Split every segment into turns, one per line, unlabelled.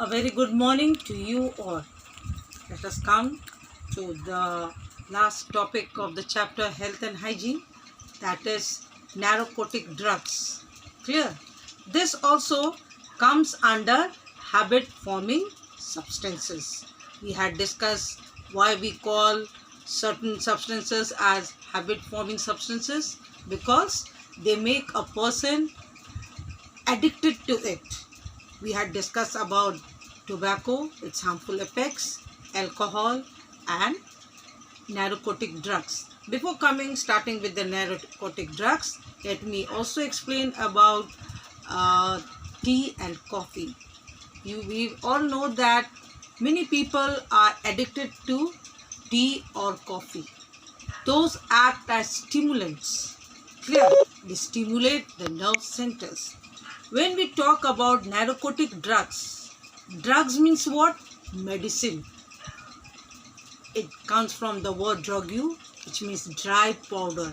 A very good morning to you all. Let us come to the last topic of the chapter Health and Hygiene, that is narcotic drugs. Clear? This also comes under habit forming substances. We had discussed why we call certain substances as habit forming substances, because they make a person addicted to it. We had discussed about tobacco, its harmful effects, alcohol and narcotic drugs. Before starting with the narcotic drugs, let me also explain about tea and coffee. We all know that many people are addicted to tea or coffee. Those act as stimulants. Clear? They stimulate the nerve centers. When we talk about narcotic drugs, drugs means what? Medicine. It comes from the word drogu, which means dry powder.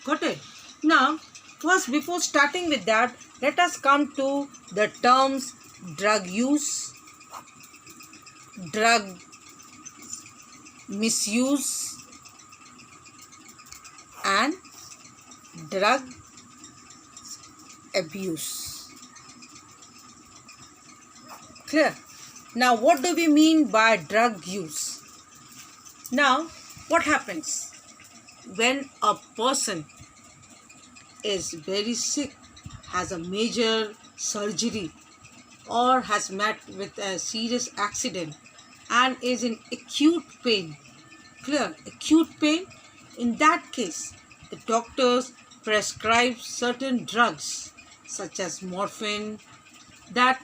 Got it? Now, first, before starting with that, let us come to the terms drug use, drug misuse and drug abuse. Clear? Now, what do we mean by drug use? Now, what happens when a person is very sick, has a major surgery, or has met with a serious accident and is in acute pain? Clear? Acute pain. In that case, the doctors prescribe certain drugs such as morphine that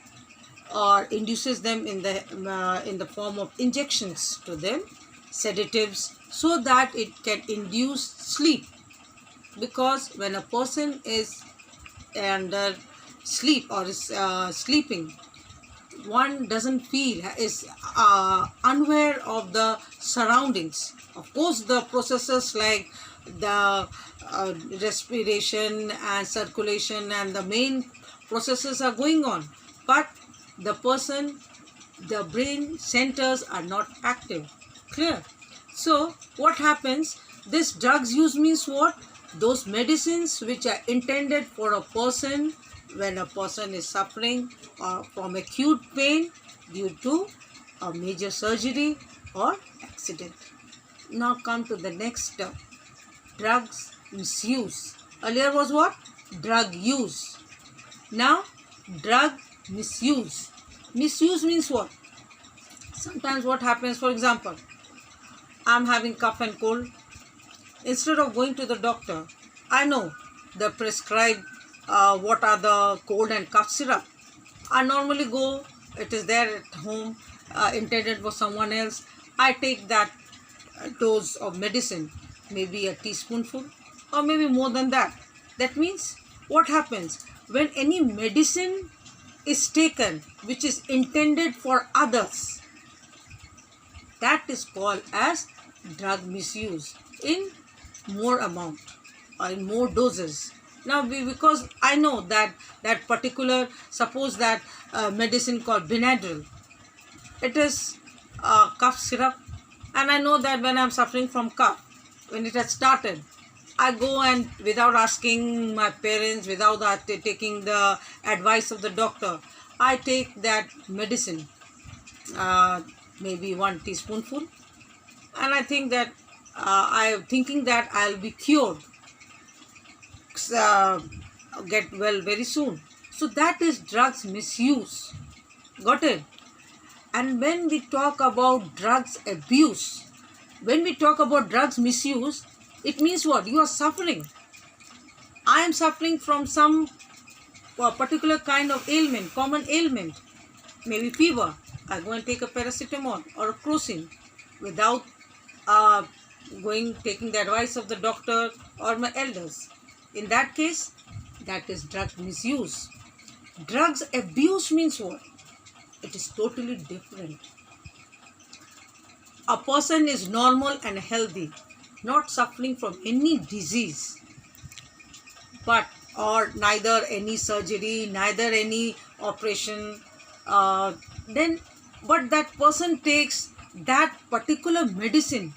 induces them in the form of injections to them, sedatives, so that it can induce sleep. Because when a person is under sleep or is sleeping, one doesn't feel, is unaware of the surroundings. Of course, the processes like the respiration and circulation and the main processes are going on, but the brain centers are not active. Clear? So what happens? This drugs use means what? Those medicines which are intended for a person when a person is suffering from acute pain due to a major surgery or accident. Now come to the next term, drugs misuse. Earlier was what? Drug use. Now drug misuse. Misuse means what? Sometimes what happens, for example, I'm having cough and cold. Instead of going to the doctor, I know the prescribed what are the cold and cough syrup. I normally go, it is there at home, intended for someone else. I take that dose of medicine, maybe a teaspoonful or maybe more than that. That means what happens? When any medicine is taken which is intended for others, that is called as drug misuse in more amount or in more doses. Now, because I know that particular, suppose that medicine called Benadryl, it is cough syrup, and I know that when I'm suffering from cough, when it has started, I go and without asking my parents, without taking the advice of the doctor, I take that medicine, maybe 1 teaspoonful, and I think that I am thinking that I'll be cured, get well very soon. So that is drugs misuse. Got it? And when we talk about drugs abuse, when we talk about drugs misuse, it means what? You are suffering. I am suffering from some particular kind of ailment, common ailment, maybe fever. I go and take a paracetamol or a crocin without taking the advice of the doctor or my elders. In that case, that is drug misuse. Drugs abuse means what? It is totally different. A person is normal and healthy, not suffering from any disease, but or neither any surgery, neither any operation, then but that person takes that particular medicine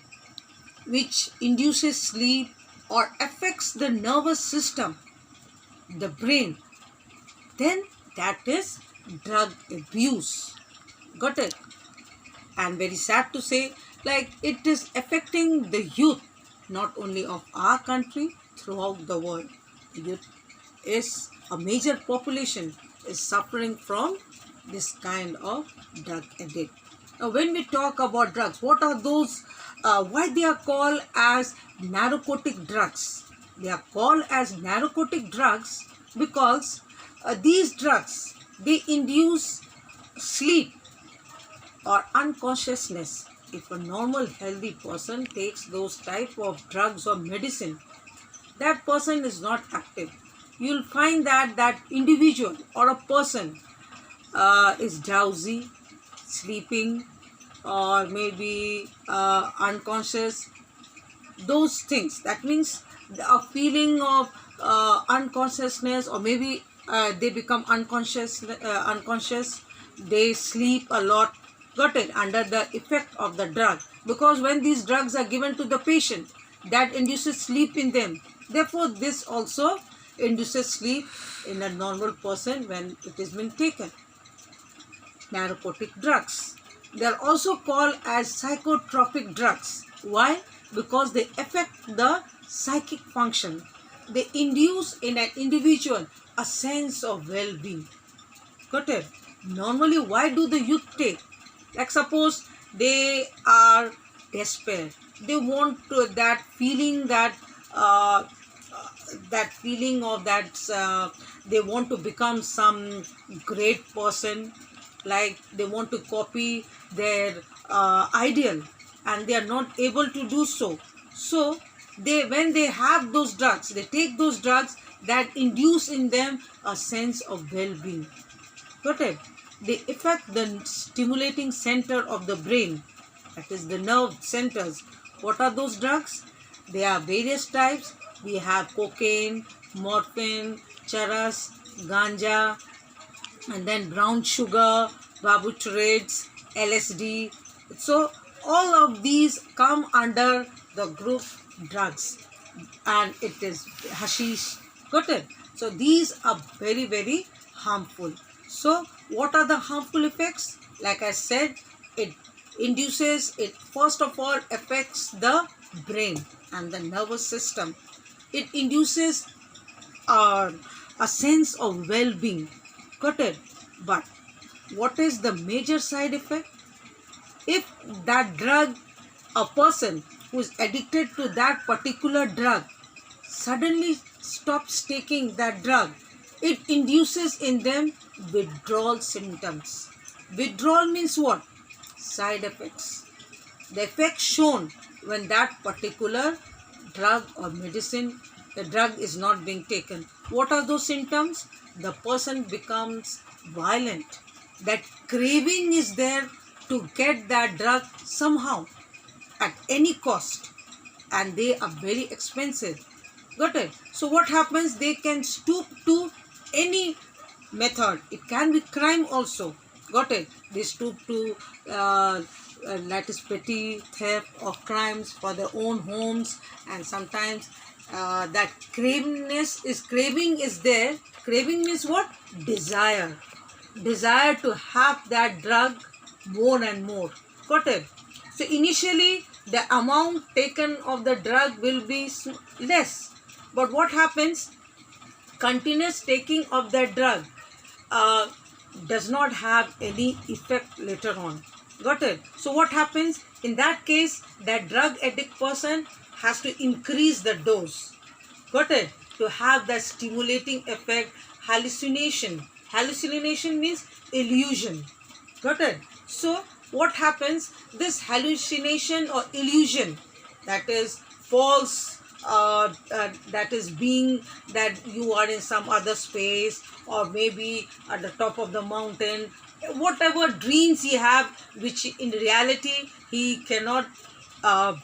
which induces sleep or affects the nervous system, the brain, then that is drug abuse. Got it? And very sad to say, like, it is affecting the youth, not only of our country, throughout the world. The youth is a major population is suffering from this kind of drug addict. Now, when we talk about drugs, what are those? Why they are called as narcotic drugs? They are called as narcotic drugs because these drugs, they induce sleep or unconsciousness. If a normal healthy person takes those type of drugs or medicine, that person is not active. You'll find that that individual or a person is drowsy, sleeping, or maybe unconscious. Those things, that means a feeling of unconsciousness, or maybe they become unconscious, they sleep a lot. Got it? Under the effect of the drug, because when these drugs are given to the patient, that induces sleep in them. Therefore, this also induces sleep in a normal person when it has been taken. Narcotic drugs, they are also called as psychotropic drugs. Why? Because they affect the psychic function. They induce in an individual a sense of well-being. Got it? Normally, why do the youth take? Like, suppose they are despair. They want to, that feeling that they want to become some great person, like they want to copy their ideal, and they are not able to do so. So when they have those drugs, they take those drugs that induce in them a sense of well-being. Got it? They affect the stimulating center of the brain, that is the nerve centers. What are those drugs? They are various types. We have cocaine, morphine, charas, ganja, and then brown sugar, barbiturates, LSD. So all of these come under the group drugs, and it is hashish. Got it? So these are very, very harmful. So what are the harmful effects? Like I said, it first of all affects the brain and the nervous system. It induces a sense of well-being. Got it? But what is the major side effect? If that drug, a person who is addicted to that particular drug suddenly stops taking that drug, it induces in them withdrawal symptoms. Withdrawal means what? Side effects. The effects shown when that particular drug or medicine, the drug is not being taken. What are those symptoms? The person becomes violent. That craving is there to get that drug somehow at any cost, and they are very expensive. Got it? So what happens? They can stoop to any method. It can be crime also. Got it? They stoop to that is petty theft or crimes for their own homes, and sometimes that craving is there. Craving means what? Desire to have that drug more and more. Got it? So initially the amount taken of the drug will be less, but what happens? Continuous taking of that drug does not have any effect later on. Got it? So what happens? In that case, that drug addict person has to increase the dose. Got it? To have that stimulating effect. Hallucination. Hallucination means illusion. Got it? So what happens? This hallucination or illusion, that is false, that is being that you are in some other space, or maybe at the top of the mountain, whatever dreams he have, which in reality he cannot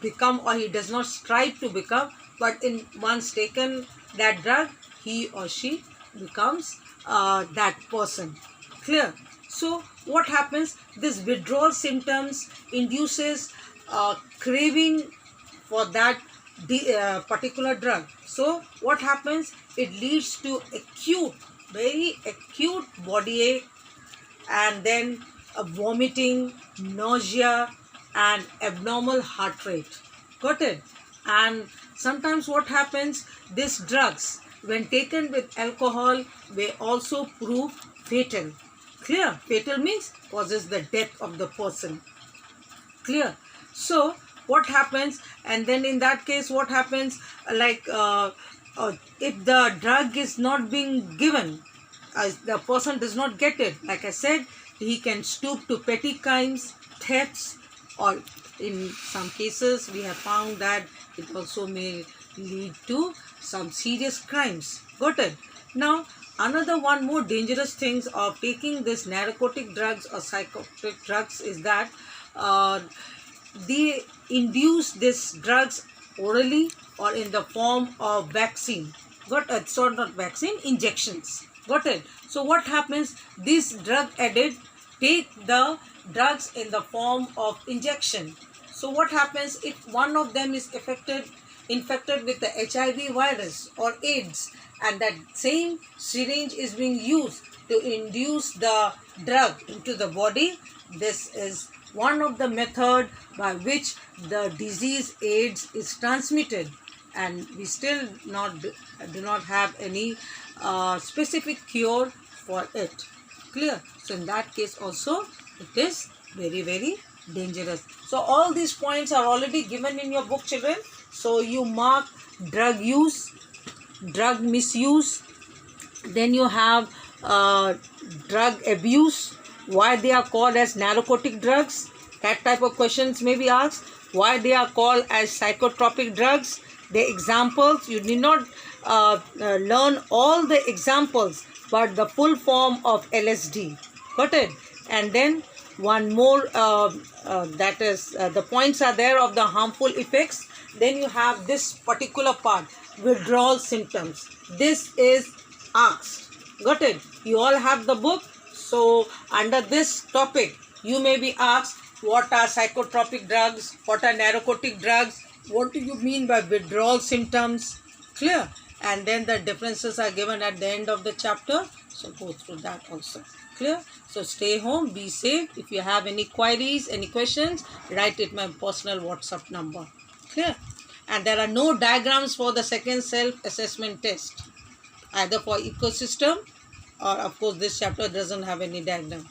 become, or he does not strive to become, but in once taken that drug, he or she becomes that person. Clear? So what happens? This withdrawal symptoms induces craving for that particular drug. So what happens? It leads to acute, very acute body ache, and then vomiting, nausea, and abnormal heart rate. Got it? And sometimes what happens? These drugs, when taken with alcohol, may also prove fatal. Clear? Fatal means causes the death of the person. Clear? So what happens? And then in that case, what happens? Like if the drug is not being given, the person does not get it, like I said, he can stoop to petty crimes, thefts, or in some cases we have found that it also may lead to some serious crimes. Got it? Now another one more dangerous things of taking this narcotic drugs or psychotic drugs is that they induce these drugs orally or in the form of vaccine. Got it? So not vaccine, injections. Got it? So what happens? These drug addicts take the drugs in the form of injection. So what happens if one of them is infected with the HIV virus or AIDS, and that same syringe is being used to induce the drug into the body? This is one of the method by which the disease AIDS is transmitted, and we still do not have any specific cure for it. Clear? So in that case also it is very, very dangerous. So all these points are already given in your book, children. So you mark drug use, drug misuse, then you have drug abuse, why they are called as narcotic drugs. That type of questions may be asked. Why they are called as psychotropic drugs. The examples, you need not learn all the examples, but the full form of LSD. Got it? And then one more, that is the points are there of the harmful effects. Then you have this particular part, withdrawal symptoms. This is asked. Got it? You all have the book. So under this topic, you may be asked, what are psychotropic drugs? What are narcotic drugs? What do you mean by withdrawal symptoms? Clear? And then the differences are given at the end of the chapter. So go through that also. Clear? So stay home, be safe. If you have any queries, any questions, write it my personal WhatsApp number. Clear? And there are no diagrams for the second self-assessment test, either for ecosystem or of course this chapter doesn't have any diagram.